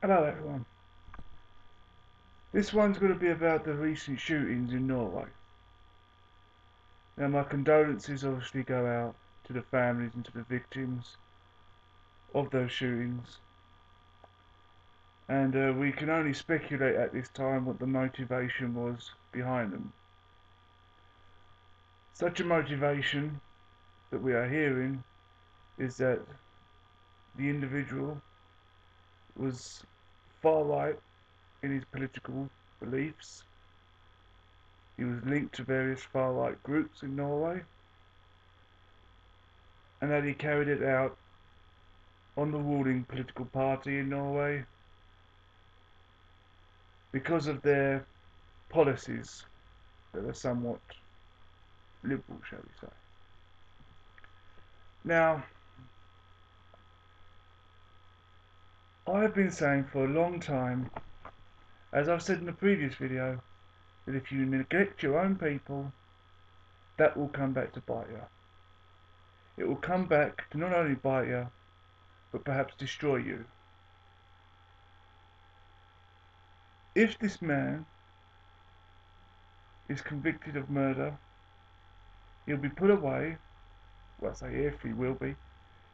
Hello everyone. This one's going to be about the recent shootings in Norway. Now my condolences obviously go out to the families and to the victims of those shootings. And we can only speculate at this time what the motivation was behind them. Such a motivation that we are hearing is that the individual was far right in his political beliefs. He was linked to various far right groups in Norway, and that he carried it out on the ruling political party in Norway because of their policies that are somewhat liberal, shall we say. Now, I've been saying for a long time, as I've said in the previous video, that if you neglect your own people, that will come back to bite you. It will come back to not only bite you, but perhaps destroy you. If this man is convicted of murder, he'll be put away. Well, I say if, he will be.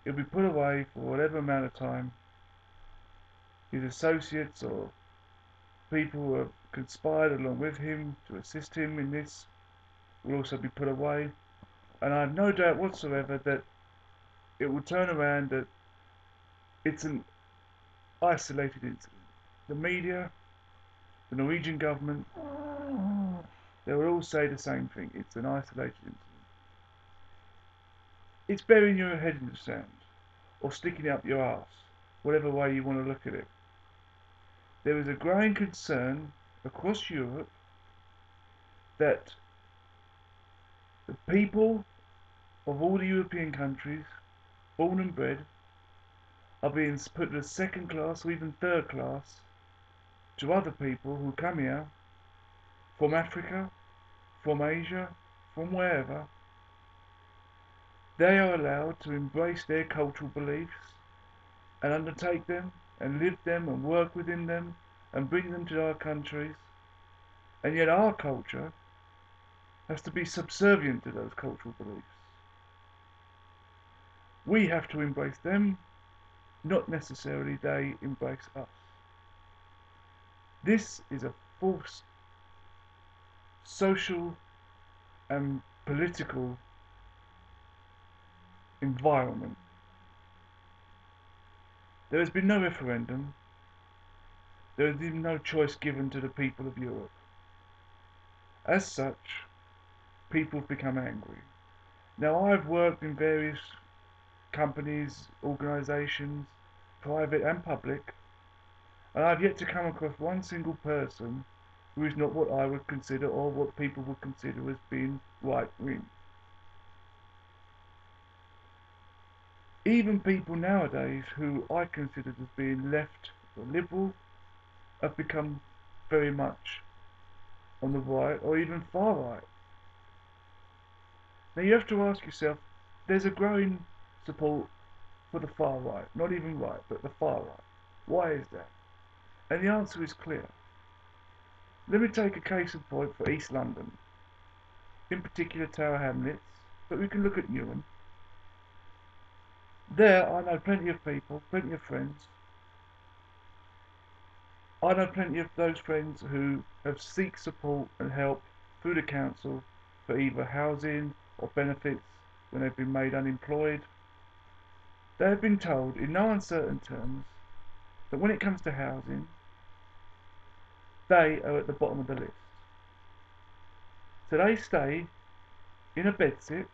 He'll be put away for whatever amount of time. His associates or people who have conspired along with him to assist him in this will also be put away. And I have no doubt whatsoever that it will turn around that it's an isolated incident. The media, the Norwegian government, they will all say the same thing. It's an isolated incident. It's burying your head in the sand or sticking it up your arse, whatever way you want to look at it. There is a growing concern across Europe that the people of all the European countries, born and bred, are being put as second class or even third class to other people who come here from Africa, from Asia, from wherever. They are allowed to embrace their cultural beliefs and undertake them and live them and work within them and bring them to our countries, and yet our culture has to be subservient to those cultural beliefs. We have to embrace them, not necessarily they embrace us. This is a false social and political environment. There has been no referendum. There has been no choice given to the people of Europe. As such, people have become angry. Now, I've worked in various companies, organisations, private and public, and I've yet to come across one single person who is not what I would consider or what people would consider as being right-wing. Even people nowadays who I considered as being left or liberal have become very much on the right or even far right. Now you have to ask yourself, there's a growing support for the far right, not even right, but the far right. Why is that? And the answer is clear. Let me take a case in point for East London, in particular Tower Hamlets, but we can look at Newham. There I know plenty of people, plenty of friends. I know plenty of those friends who have sought support and help through the council for either housing or benefits when they've been made unemployed. They have been told in no uncertain terms that when it comes to housing, they are at the bottom of the list. So they stay in a bedsit.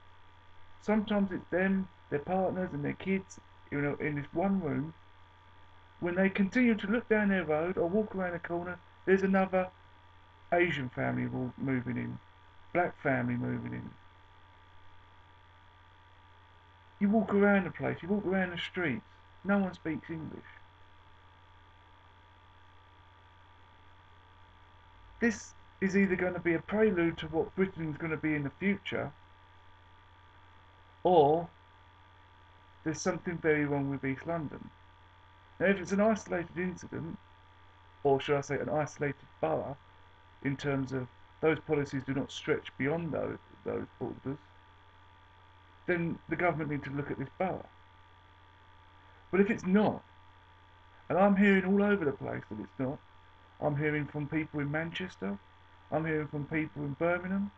Sometimes it's them, their partners and their kids in this one room. When they continue to look down their road or walk around a corner, there's another Asian family moving in, black family moving in. You walk around the place, you walk around the streets, no one speaks English. This is either going to be a prelude to what Britain's going to be in the future, or there's something very wrong with East London. Now if it's an isolated incident, or should I say an isolated borough, in terms of those policies do not stretch beyond those borders, then the government need to look at this borough. But if it's not, and I'm hearing all over the place that it's not, I'm hearing from people in Manchester, I'm hearing from people in Birmingham,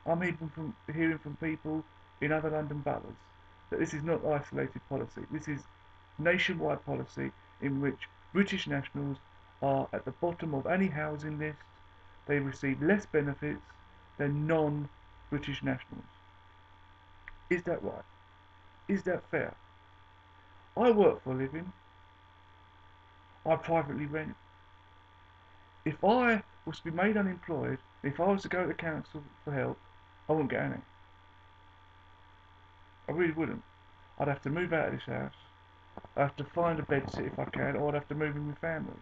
hearing from people in other London boroughs, that this is not isolated policy. This is nationwide policy in which British nationals are at the bottom of any housing list. They receive less benefits than non-British nationals. Is that right? Is that fair? I work for a living. I privately rent. If I was to be made unemployed, if I was to go to the council for help, I wouldn't get any. I really wouldn't. I'd have to move out of this house. I'd have to find a bed sit if I can, or I'd have to move in with family.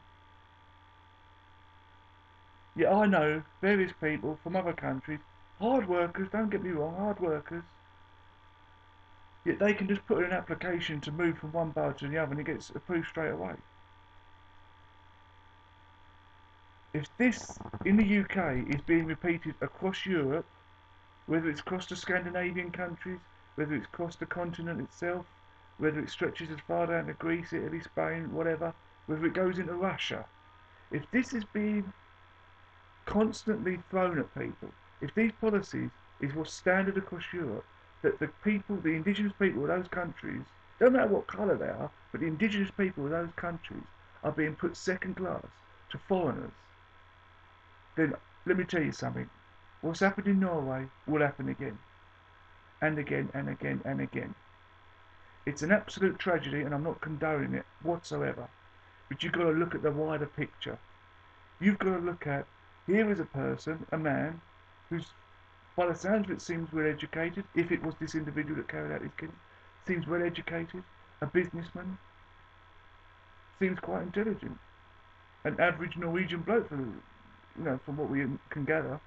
Yeah, I know various people from other countries, hard workers, don't get me wrong, hard workers, yet they can just put in an application to move from one borough to the other and it gets approved straight away. If this in the UK is being repeated across Europe, whether it's across the Scandinavian countries, whether it's across the continent itself, whether it stretches as far down to Greece, Italy, Spain, whatever, whether it goes into Russia, if this is being constantly thrown at people, if these policies is what's standard across Europe, that the people, the indigenous people of those countries, don't matter what colour they are, but the indigenous people of those countries are being put second class to foreigners, then let me tell you something. What's happened in Norway will happen again, and again, and again, and again. It's an absolute tragedy, and I'm not condoning it whatsoever. But you've got to look at the wider picture. You've got to look at, here is a person, a man, who's, by the sounds of it, seems well educated. If it was this individual that carried out his killing, seems well educated, a businessman, seems quite intelligent, an average Norwegian bloke, from what we can gather.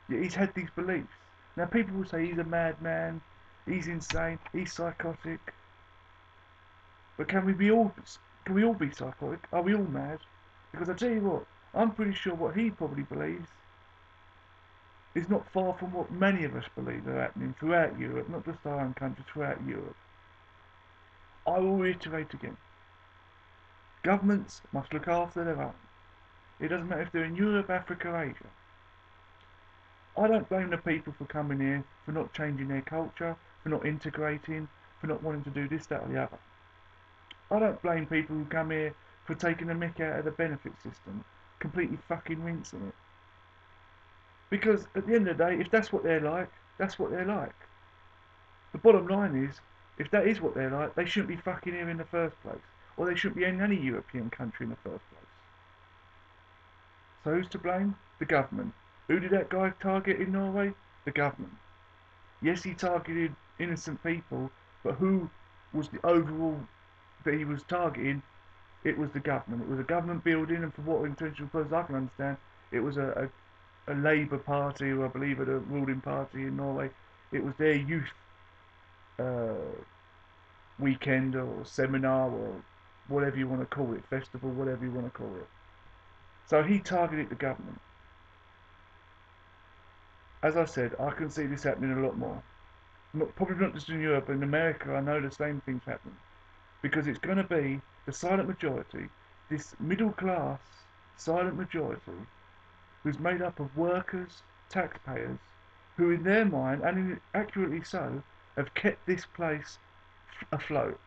Yet he's had these beliefs. Now people will say he's a madman, he's insane, he's psychotic. But can we all be psychotic? Are we all mad? Because I tell you what, I'm pretty sure what he probably believes is not far from what many of us believe are happening throughout Europe, not just our own country, throughout Europe. I will reiterate again. Governments must look after their own. It doesn't matter if they're in Europe, Africa, Asia. I don't blame the people for coming here, for not changing their culture, for not integrating, for not wanting to do this, that or the other. I don't blame people who come here for taking the mick out of the benefit system, completely fucking rinsing it. Because at the end of the day, if that's what they're like, that's what they're like. The bottom line is, if that is what they're like, they shouldn't be fucking here in the first place. Or they shouldn't be in any European country in the first place. So who's to blame? The government. Who did that guy target in Norway? The government. Yes, he targeted innocent people, but who was the overall that he was targeting? It was the government. It was a government building, and for what intentional purpose I can understand, it was a Labour Party, or I believe the ruling party in Norway. It was their youth uh, weekend or seminar or whatever you want to call it, festival, whatever you want to call it. So he targeted the government. As I said, I can see this happening a lot more. Probably not just in Europe, but in America I know the same thing's happening. Because it's going to be the silent majority, this middle class silent majority, who's made up of workers, taxpayers, who in their mind, and accurately so, have kept this place afloat.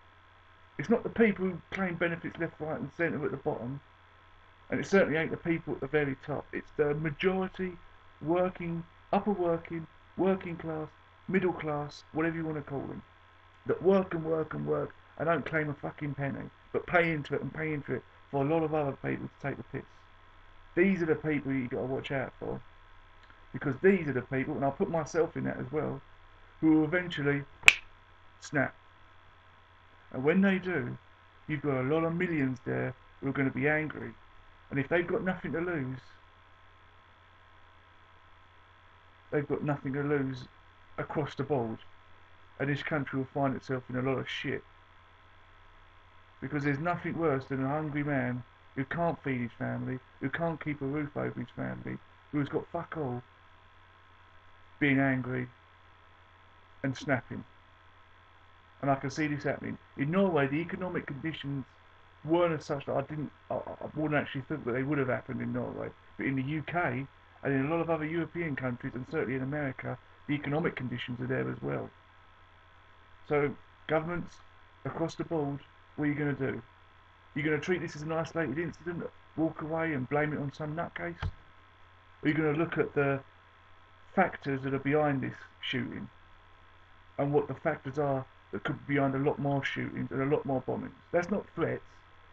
It's not the people who claim benefits left, right and centre at the bottom, and it certainly ain't the people at the very top. It's the majority working, upper working class, middle class, whatever you want to call them, that work and work and work and don't claim a fucking penny, but pay into it and pay into it for a lot of other people to take the piss. These are the people you've got to watch out for, because these are the people, and I'll put myself in that as well, who will eventually snap. And when they do, you've got a lot of millions there who are going to be angry. And if they've got nothing to lose, they've got nothing to lose across the board. And this country will find itself in a lot of shit. Because there's nothing worse than a hungry man who can't feed his family, who can't keep a roof over his family, who has got fuck all, being angry and snapping. And I can see this happening. In Norway, the economic conditions weren't as such that I wouldn't actually think that they would have happened in Norway. But in the UK and in a lot of other European countries, and certainly in America, the economic conditions are there as well. So governments across the board, what are you going to do? You're going to treat this as an isolated incident, walk away and blame it on some nutcase? Or are you going to look at the factors that are behind this shooting and what the factors are that could be behind a lot more shootings and a lot more bombings? That's not threats,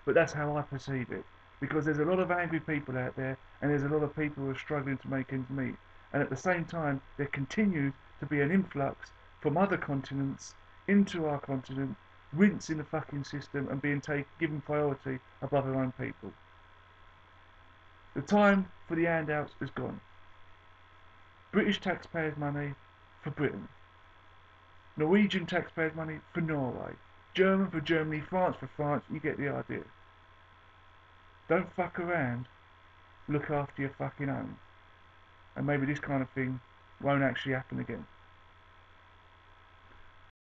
but that's how I perceive it. Because there's a lot of angry people out there, and there's a lot of people who are struggling to make ends meet. And at the same time, there continues to be an influx from other continents into our continent, rinsing the fucking system and being given priority above our own people. The time for the handouts is gone. British taxpayers' money for Britain. Norwegian taxpayers' money for Norway. German for Germany, France for France, you get the idea. Don't fuck around, look after your fucking own. And maybe this kind of thing won't actually happen again.